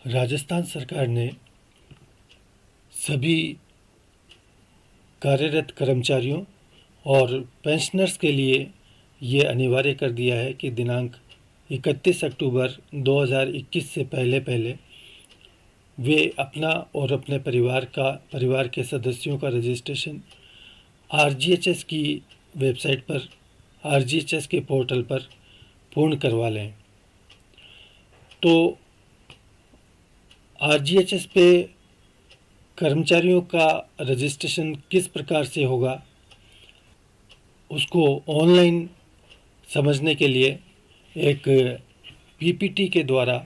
राजस्थान सरकार ने सभी कार्यरत कर्मचारियों और पेंशनर्स के लिए ये अनिवार्य कर दिया है कि दिनांक 31 अक्टूबर 2021 से पहले वे अपना और अपने परिवार के सदस्यों का रजिस्ट्रेशन आरजीएचएस की वेबसाइट पर, आरजीएचएस के पोर्टल पर पूर्ण करवा लें। तो आरजीएचएस पे कर्मचारियों का रजिस्ट्रेशन किस प्रकार से होगा, उसको ऑनलाइन समझने के लिए एक पीपीटी के द्वारा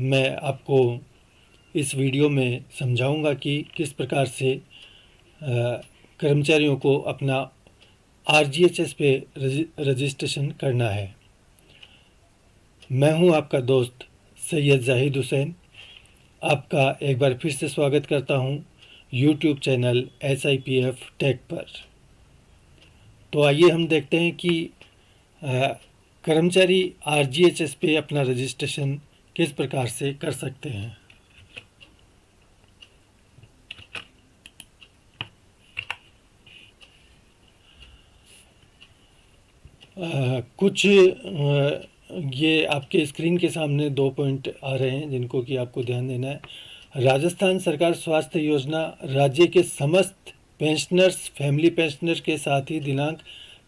मैं आपको इस वीडियो में समझाऊंगा कि किस प्रकार से कर्मचारियों को अपना आरजीएचएस पे रजिस्ट्रेशन करना है। मैं हूं आपका दोस्त सैयद जाहिद हुसैन। आपका एक बार फिर से स्वागत करता हूं यूट्यूब चैनल SIPF टेक पर। तो आइए हम देखते हैं कि कर्मचारी आरजीएचएस पे अपना रजिस्ट्रेशन किस प्रकार से कर सकते हैं। कुछ ये आपके स्क्रीन के सामने 2 पॉइंट आ रहे हैं जिनको कि आपको ध्यान देना है। राजस्थान सरकार स्वास्थ्य योजना राज्य के समस्त पेंशनर्स, फैमिली पेंशनर के साथ ही दिनांक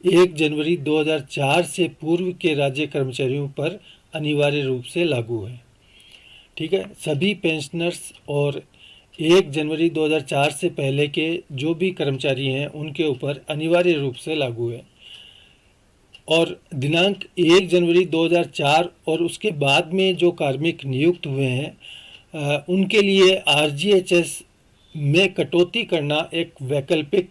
1 जनवरी 2004 से पूर्व के राज्य कर्मचारियों पर अनिवार्य रूप से लागू है। ठीक है, सभी पेंशनर्स और 1 जनवरी 2004 से पहले के जो भी कर्मचारी हैं उनके ऊपर अनिवार्य रूप से लागू है। और दिनांक 1 जनवरी 2004 और उसके बाद में जो कार्मिक नियुक्त हुए हैं उनके लिए आरजीएचएस में कटौती करना एक वैकल्पिक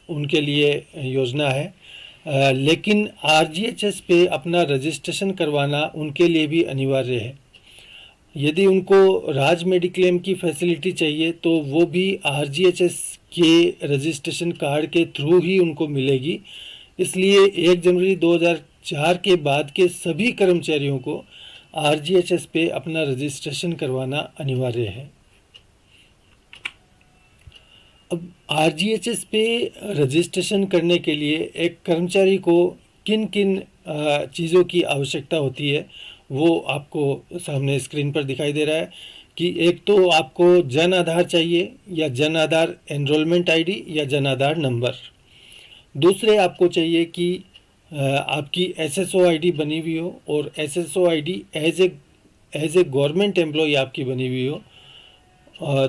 उनके लिए योजना है। लेकिन आरजीएचएस पे अपना रजिस्ट्रेशन करवाना उनके लिए भी अनिवार्य है। यदि उनको राज मेडिक्लेम की फैसिलिटी चाहिए तो वो भी आरजीएचएस के रजिस्ट्रेशन कार्ड के थ्रू ही उनको मिलेगी। इसलिए 1 जनवरी 2004 के बाद के सभी कर्मचारियों को आरजीएचएस पे अपना रजिस्ट्रेशन करवाना अनिवार्य है। अब आरजीएचएस पे रजिस्ट्रेशन करने के लिए एक कर्मचारी को किन किन चीज़ों की आवश्यकता होती है वो आपको सामने स्क्रीन पर दिखाई दे रहा है कि एक तो आपको जन आधार चाहिए या जन आधार एनरोलमेंट आईडी या जन आधार नंबर। दूसरे आपको चाहिए कि आपकी एसएसओ आईडी बनी हुई हो और SSO ID as a government employee आपकी बनी हुई हो।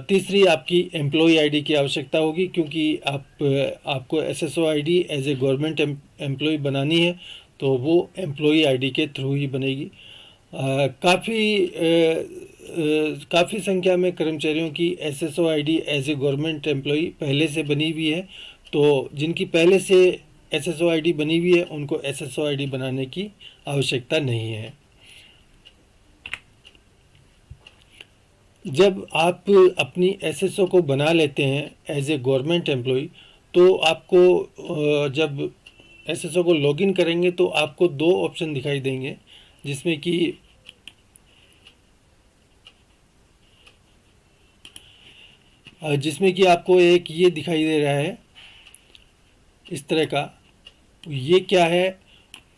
तीसरी आपकी एम्प्लॉई आईडी की आवश्यकता होगी क्योंकि आपको SSO ID as a government employee बनानी है तो वो एम्प्लॉई आईडी के थ्रू ही बनेगी। काफ़ी संख्या में कर्मचारियों की SSO ID as a government employee पहले से बनी हुई है, तो जिनकी पहले से एसएसओ आईडी बनी हुई है उनको एसएसओ आईडी बनाने की आवश्यकता नहीं है। जब आप अपनी एसएसओ को बना लेते हैं एज ए गवर्नमेंट एम्प्लॉई तो आपको जब एसएसओ को लॉगिन करेंगे तो आपको 2 ऑप्शन दिखाई देंगे जिसमें कि आपको एक ये दिखाई दे रहा है इस तरह का। ये क्या है,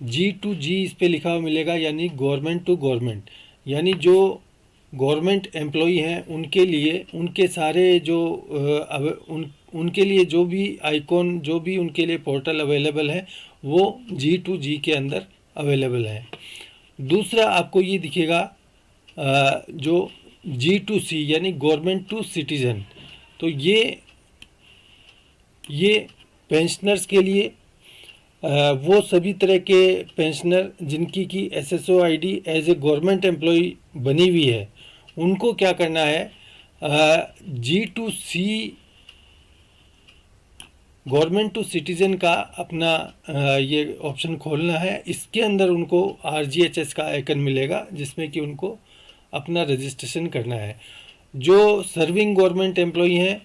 G2G इस पे लिखा हुआ मिलेगा, यानी गवर्नमेंट टू गवर्नमेंट, यानी जो गवर्नमेंट एम्प्लॉई हैं उनके लिए उनके सारे जो उनके लिए जो भी आइकॉन, जो भी उनके लिए पोर्टल अवेलेबल है वो G2G के अंदर अवेलेबल है। दूसरा आपको ये दिखेगा जो G2C यानी गवर्नमेंट टू सिटीज़न। तो ये पेंशनर्स के लिए वो सभी तरह के पेंशनर जिनकी की SSO ID as a government employee बनी हुई है उनको क्या करना है, G2C गवर्नमेंट टू सिटीज़न का अपना ये ऑप्शन खोलना है। इसके अंदर उनको आरजीएचएस का आइकन मिलेगा जिसमें कि उनको अपना रजिस्ट्रेशन करना है। जो सर्विंग गवर्नमेंट एम्प्लॉई हैं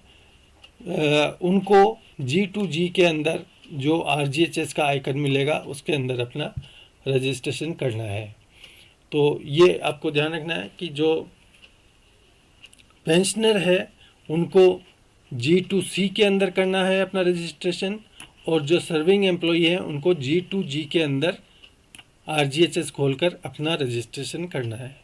उनको G2G के अंदर जो आरजीएचएस का आइकन मिलेगा उसके अंदर अपना रजिस्ट्रेशन करना है। तो ये आपको ध्यान रखना है कि जो पेंशनर है उनको G2C के अंदर करना है अपना रजिस्ट्रेशन, और जो सर्विंग एम्प्लॉई है उनको G2G के अंदर RGHS खोलकर अपना रजिस्ट्रेशन करना है।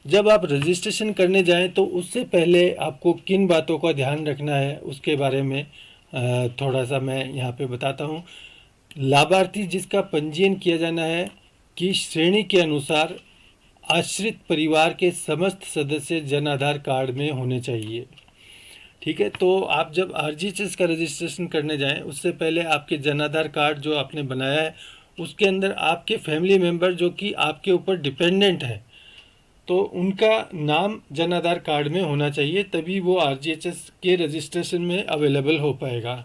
जब आप रजिस्ट्रेशन करने जाएं तो उससे पहले आपको किन बातों का ध्यान रखना है उसके बारे में थोड़ा सा मैं यहाँ पे बताता हूँ। लाभार्थी जिसका पंजीयन किया जाना है की श्रेणी के अनुसार आश्रित परिवार के समस्त सदस्य जन आधार कार्ड में होने चाहिए। ठीक है, तो आप जब RGHS का रजिस्ट्रेशन करने जाएं उससे पहले आपके जन आधार कार्ड जो आपने बनाया है उसके अंदर आपके फैमिली मेम्बर जो कि आपके ऊपर डिपेंडेंट है तो उनका नाम जन आधार कार्ड में होना चाहिए, तभी वो RGHS के रजिस्ट्रेशन में अवेलेबल हो पाएगा।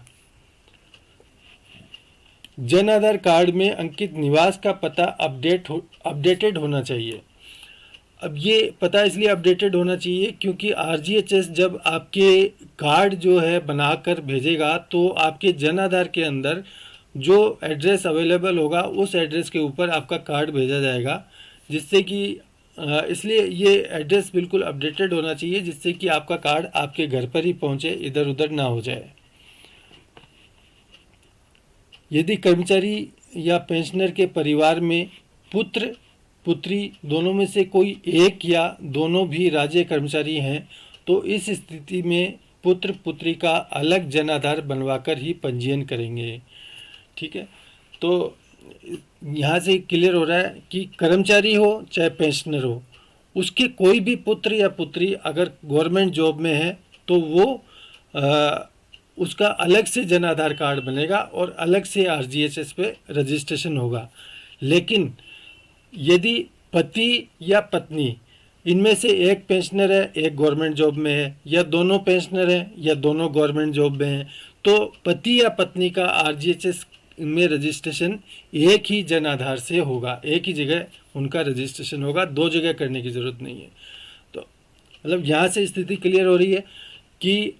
जन आधार कार्ड में अंकित निवास का पता अपडेटेड होना चाहिए। अब ये पता इसलिए अपडेटेड होना चाहिए क्योंकि RGHS जब आपके कार्ड जो है बनाकर भेजेगा तो आपके जन आधार के अंदर जो एड्रेस अवेलेबल होगा उस एड्रेस के ऊपर आपका कार्ड भेजा जाएगा, जिससे कि इसलिए ये एड्रेस बिल्कुल अपडेटेड होना चाहिए जिससे कि आपका कार्ड आपके घर पर ही पहुंचे, इधर उधर ना हो जाए। यदि कर्मचारी या पेंशनर के परिवार में पुत्र पुत्री दोनों में से कोई एक या दोनों भी राज्य कर्मचारी हैं तो इस स्थिति में पुत्र पुत्री का अलग जन आधार बनवाकर ही पंजीयन करेंगे। ठीक है, तो यहाँ से क्लियर हो रहा है कि कर्मचारी हो चाहे पेंशनर हो उसके कोई भी पुत्र या पुत्री अगर गवर्नमेंट जॉब में है तो वो उसका अलग से जन आधार कार्ड बनेगा और अलग से RGHS पे रजिस्ट्रेशन होगा। लेकिन यदि पति या पत्नी इनमें से एक पेंशनर है एक गवर्नमेंट जॉब में है या दोनों पेंशनर हैं या दोनों गवर्नमेंट जॉब में हैं तो पति या पत्नी का RGHS में रजिस्ट्रेशन एक ही जन आधार से होगा, एक ही जगह उनका रजिस्ट्रेशन होगा, दो जगह करने की ज़रूरत नहीं है। तो मतलब यहाँ से स्थिति क्लियर हो रही है कि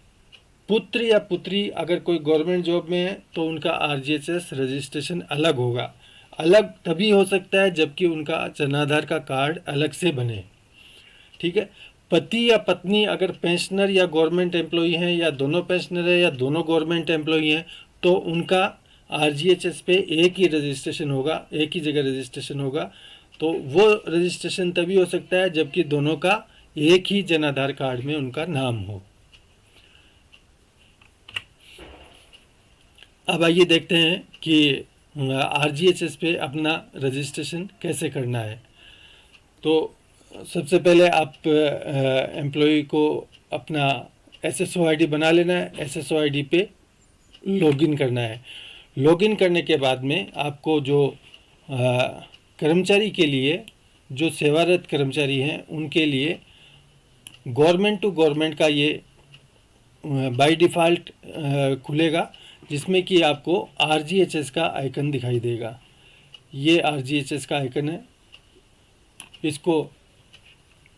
पुत्र या पुत्री अगर कोई गवर्नमेंट जॉब में है तो उनका RGHS रजिस्ट्रेशन अलग होगा। अलग तभी हो सकता है जबकि उनका जन आधार का कार्ड अलग से बने। ठीक है, पति या पत्नी अगर पेंशनर या गवर्नमेंट एम्प्लॉई हैं या दोनों पेंशनर है या दोनों गवर्नमेंट एम्प्लॉई हैं तो उनका RGHS पे एक ही रजिस्ट्रेशन होगा, एक ही जगह रजिस्ट्रेशन होगा। तो वो रजिस्ट्रेशन तभी हो सकता है जबकि दोनों का एक ही जन आधार कार्ड में उनका नाम हो। अब आइए देखते हैं कि RGHS पे अपना रजिस्ट्रेशन कैसे करना है। तो सबसे पहले आप एम्प्लॉई को अपना SSO ID बना लेना है, SSO ID पे लॉगिन करना है। लॉगिन करने के बाद में आपको जो कर्मचारी के लिए जो सेवारत कर्मचारी हैं उनके लिए गवर्नमेंट टू गवर्नमेंट का ये बाय डिफ़ॉल्ट खुलेगा जिसमें कि आपको RGHS का आइकन दिखाई देगा। ये RGHS का आइकन है, इसको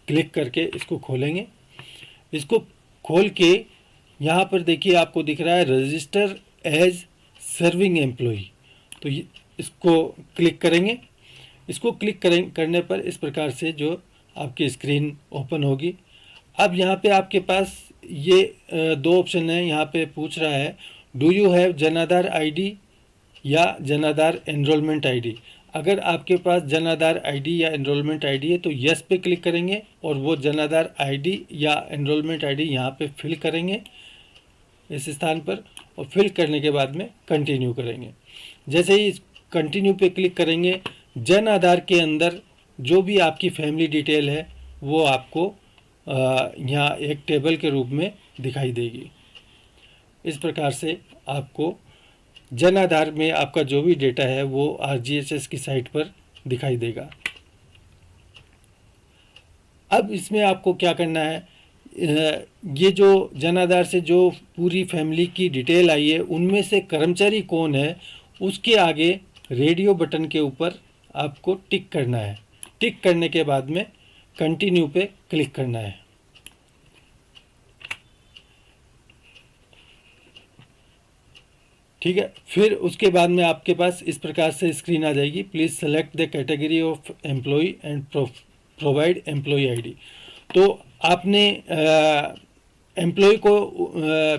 क्लिक करके इसको खोलेंगे। इसको खोल के यहाँ पर देखिए आपको दिख रहा है रजिस्टर एज सर्विंग एम्प्लॉई, तो इसको क्लिक करेंगे। इसको क्लिक करने पर इस प्रकार से जो आपकी स्क्रीन ओपन होगी। अब यहाँ पे आपके पास ये दो ऑप्शन है। यहाँ पे पूछ रहा है do you have Jan Aadhaar ID या जन आधार एनरोलमेंट ID। अगर आपके पास जन आधार ID या एनरोलमेंट ID है तो यस पे क्लिक करेंगे और वो जन आधार ID या एनरोलमेंट ID यहाँ पे फिल करेंगे इस स्थान पर, और फिल करने के बाद में कंटिन्यू करेंगे। जैसे ही कंटिन्यू पे क्लिक करेंगे जन आधार के अंदर जो भी आपकी फैमिली डिटेल है वो आपको यहाँ एक टेबल के रूप में दिखाई देगी। इस प्रकार से आपको जन आधार में आपका जो भी डेटा है वो RGHS की साइट पर दिखाई देगा। अब इसमें आपको क्या करना है, ये जो जन आधार से जो पूरी फैमिली की डिटेल आई है उनमें से कर्मचारी कौन है उसके आगे रेडियो बटन के ऊपर आपको टिक करना है। टिक करने के बाद में कंटिन्यू पे क्लिक करना है। ठीक है, फिर उसके बाद में आपके पास इस प्रकार से स्क्रीन आ जाएगी, please select the category of employee and provide employee ID। तो आपने एम्प्लॉय को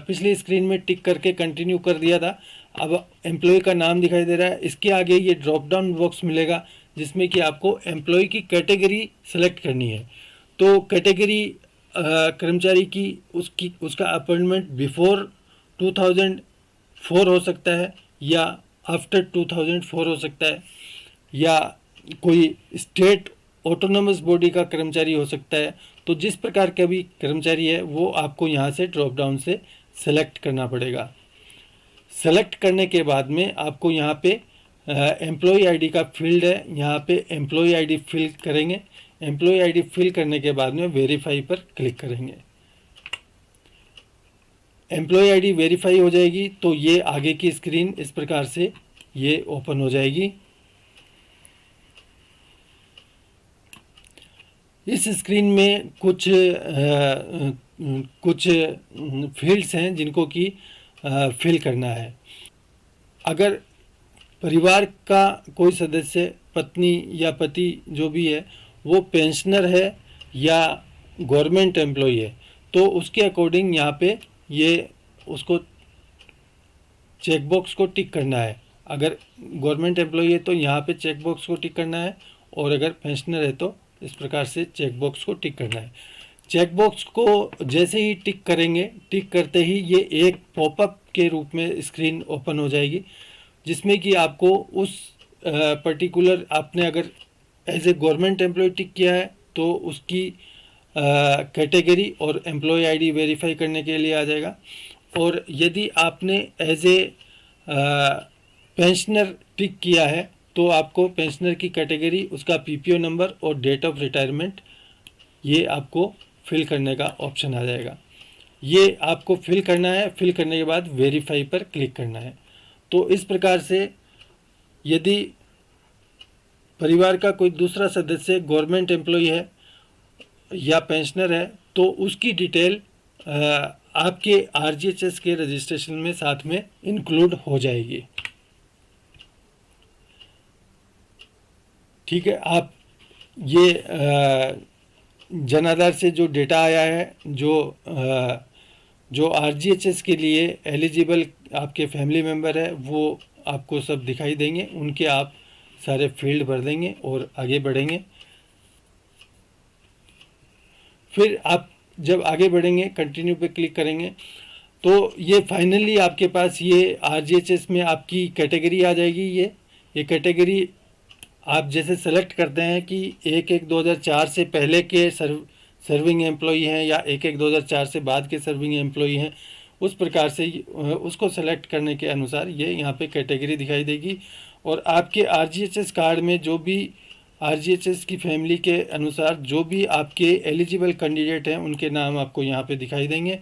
पिछली स्क्रीन में टिक करके कंटिन्यू कर दिया था। अब एम्प्लॉय का नाम दिखाई दे रहा है, इसके आगे ये ड्रॉप डाउन बॉक्स मिलेगा जिसमें कि आपको एम्प्लॉय की कैटेगरी सेलेक्ट करनी है। तो कैटेगरी कर्मचारी की उसका अपॉइंटमेंट बिफोर 2004 हो सकता है या आफ्टर 2004 हो सकता है, या कोई स्टेट ऑटोनोमस बॉडी का कर्मचारी हो सकता है। तो जिस प्रकार का भी कर्मचारी है वो आपको यहाँ से ड्रॉप डाउन से सेलेक्ट करना पड़ेगा। सेलेक्ट करने के बाद में आपको यहाँ पे एम्प्लॉय आईडी का फील्ड है, यहाँ पे एम्प्लॉय आईडी फिल करेंगे। एम्प्लॉय आईडी फिल करने के बाद में वेरीफाई पर क्लिक करेंगे। एम्प्लॉय आईडी वेरीफाई हो जाएगी तो ये आगे की स्क्रीन इस प्रकार से ये ओपन हो जाएगी। इस स्क्रीन में कुछ फील्ड्स हैं जिनको कि फिल करना है। अगर परिवार का कोई सदस्य, पत्नी या पति जो भी है, वो पेंशनर है या गवर्नमेंट एम्प्लॉय है तो उसके अकॉर्डिंग यहाँ पे ये उसको चेकबॉक्स को टिक करना है। अगर गवर्नमेंट एम्प्लॉय है तो यहाँ पे चेकबॉक्स को टिक करना है, और अगर पेंशनर है तो इस प्रकार से चेकबॉक्स को टिक करना है। चेकबॉक्स को जैसे ही टिक करेंगे, टिक करते ही ये एक पॉपअप के रूप में स्क्रीन ओपन हो जाएगी जिसमें कि आपको उस पर्टिकुलर, आपने अगर एज ए गवर्नमेंट एम्प्लॉय टिक किया है तो उसकी कैटेगरी और एम्प्लॉय आईडी वेरीफाई करने के लिए आ जाएगा। और यदि आपने एज ए पेंशनर टिक किया है तो आपको पेंशनर की कैटेगरी, उसका पीपीओ नंबर और डेट ऑफ रिटायरमेंट ये आपको फिल करने का ऑप्शन आ जाएगा। ये आपको फिल करना है। फिल करने के बाद वेरीफाई पर क्लिक करना है। तो इस प्रकार से यदि परिवार का कोई दूसरा सदस्य गवर्नमेंट एम्प्लॉय है या पेंशनर है तो उसकी डिटेल आपके आरजीएचएस के रजिस्ट्रेशन में साथ में इंक्लूड हो जाएगी। ठीक है, आप ये जन आधार से जो डेटा आया है, जो आरजीएचएस के लिए एलिजिबल आपके फैमिली मेम्बर है वो आपको सब दिखाई देंगे। उनके आप सारे फील्ड भर देंगे और आगे बढ़ेंगे। फिर आप जब आगे बढ़ेंगे, कंटिन्यू पे क्लिक करेंगे तो ये फाइनली आपके पास ये आरजीएचएस में आपकी कैटेगरी आ जाएगी। ये कैटेगरी आप जैसे सेलेक्ट करते हैं कि 1/1/2004 से पहले के सर्विंग एम्प्लॉई हैं या 1/1/2004 से बाद के सर्विंग एम्प्लॉई हैं, उस प्रकार से उसको सेलेक्ट करने के अनुसार ये यहाँ पे कैटेगरी दिखाई देगी। और आपके आरजीएचएस कार्ड में जो भी आरजीएचएस की फैमिली के अनुसार जो भी आपके एलिजिबल कैंडिडेट हैं उनके नाम आपको यहाँ पे दिखाई देंगे।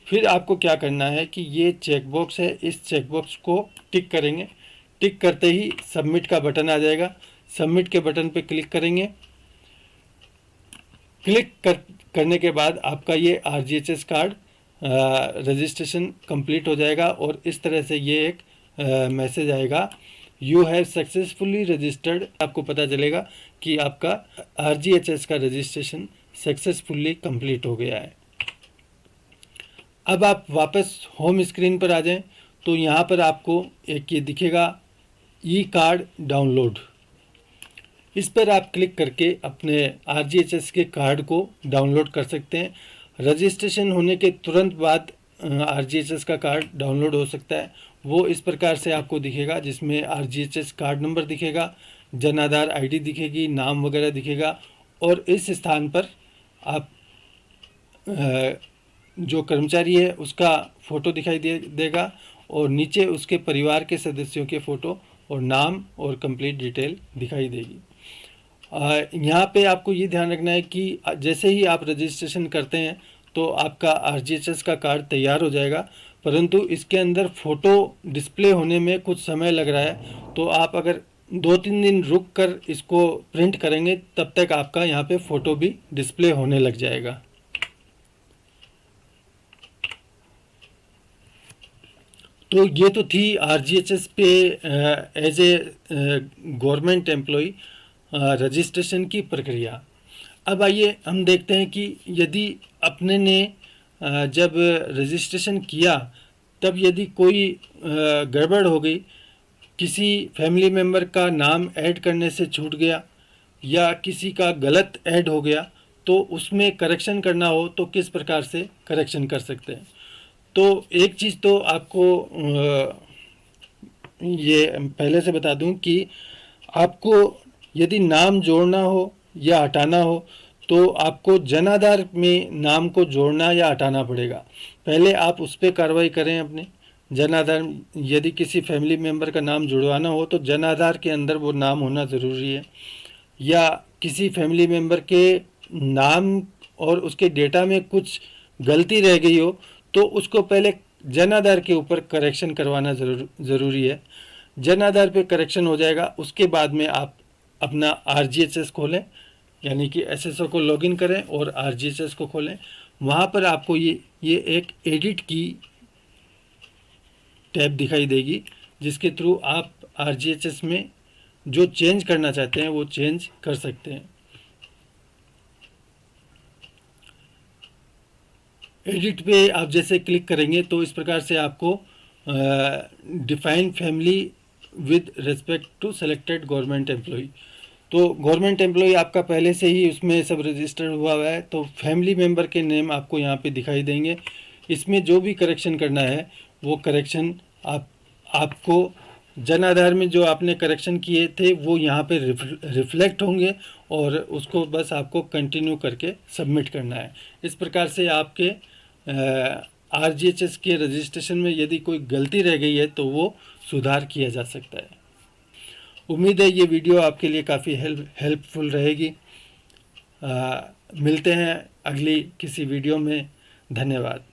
फिर आपको क्या करना है कि ये चेकबॉक्स है, इस चेकबॉक्स को टिक करेंगे। टिक करते ही सबमिट का बटन आ जाएगा। सबमिट के बटन पे क्लिक करेंगे। करने के बाद आपका ये आरजीएचएस कार्ड रजिस्ट्रेशन कंप्लीट हो जाएगा और इस तरह से ये एक मैसेज आएगा, यू हैव सक्सेसफुली रजिस्टर्ड। आपको पता चलेगा कि आपका आरजीएचएस का रजिस्ट्रेशन सक्सेसफुली कंप्लीट हो गया है। अब आप वापस होम स्क्रीन पर आ जाएं तो यहाँ पर आपको एक ये दिखेगा, ई कार्ड डाउनलोड। इस पर आप क्लिक करके अपने आरजीएचएस के कार्ड को डाउनलोड कर सकते हैं। रजिस्ट्रेशन होने के तुरंत बाद आरजीएचएस का कार्ड डाउनलोड हो सकता है। वो इस प्रकार से आपको दिखेगा, जिसमें आरजीएचएस कार्ड नंबर दिखेगा, जन आधार आईडी दिखेगी, नाम वगैरह दिखेगा, और इस स्थान पर आप जो कर्मचारी है उसका फ़ोटो दिखाई देगा और नीचे उसके परिवार के सदस्यों के फ़ोटो और नाम और कंप्लीट डिटेल दिखाई देगी। यहाँ पे आपको ये ध्यान रखना है कि जैसे ही आप रजिस्ट्रेशन करते हैं तो आपका आरजीएचएस का कार्ड तैयार हो जाएगा, परंतु इसके अंदर फ़ोटो डिस्प्ले होने में कुछ समय लग रहा है। तो आप अगर 2-3 दिन रुक कर इसको प्रिंट करेंगे तब तक आपका यहाँ पे फ़ोटो भी डिस्प्ले होने लग जाएगा। तो ये तो थी आरजीएचएस पे as a government employee registration की प्रक्रिया। अब आइए हम देखते हैं कि यदि अपने ने जब रजिस्ट्रेशन किया तब यदि कोई गड़बड़ हो गई, किसी फैमिली मेम्बर का नाम ऐड करने से छूट गया या किसी का गलत ऐड हो गया, तो उसमें करेक्शन करना हो तो किस प्रकार से करेक्शन कर सकते हैं। तो एक चीज़ तो आपको ये पहले से बता दूं कि आपको यदि नाम जोड़ना हो या हटाना हो तो आपको जन आधार में नाम को जोड़ना या हटाना पड़ेगा। पहले आप उस पर कार्रवाई करें अपने जन आधार। यदि किसी फैमिली मेम्बर का नाम जुड़वाना हो तो जन आधार के अंदर वो नाम होना ज़रूरी है, या किसी फैमिली मेम्बर के नाम और उसके डेटा में कुछ गलती रह गई हो तो उसको पहले जन आधार के ऊपर करेक्शन करवाना ज़रूरी है। जन आधार पे करेक्शन हो जाएगा, उसके बाद में आप अपना RGHS खोलें, यानी कि SSO को लॉगिन करें और RGHS को खोलें। वहाँ पर आपको ये एक एडिट की टैब दिखाई देगी, जिसके थ्रू आप RGHS में जो चेंज करना चाहते हैं वो चेंज कर सकते हैं। एडिट पे आप जैसे क्लिक करेंगे तो इस प्रकार से आपको define family with respect to selected government employee, तो गवर्नमेंट एम्प्लॉय आपका पहले से ही उसमें सब रजिस्टर हुआ है, तो फैमिली मेम्बर के नेम आपको यहाँ पे दिखाई देंगे। इसमें जो भी करेक्शन करना है वो करेक्शन आपको जन आधार में जो आपने करेक्शन किए थे वो यहाँ पे रिफ्लेक्ट होंगे और उसको बस आपको कंटिन्यू करके सबमिट करना है। इस प्रकार से आपके RGHS के रजिस्ट्रेशन में यदि कोई गलती रह गई है तो वो सुधार किया जा सकता है। उम्मीद है ये वीडियो आपके लिए काफ़ी हेल्पफुल रहेगी। मिलते हैं अगली किसी वीडियो में। धन्यवाद।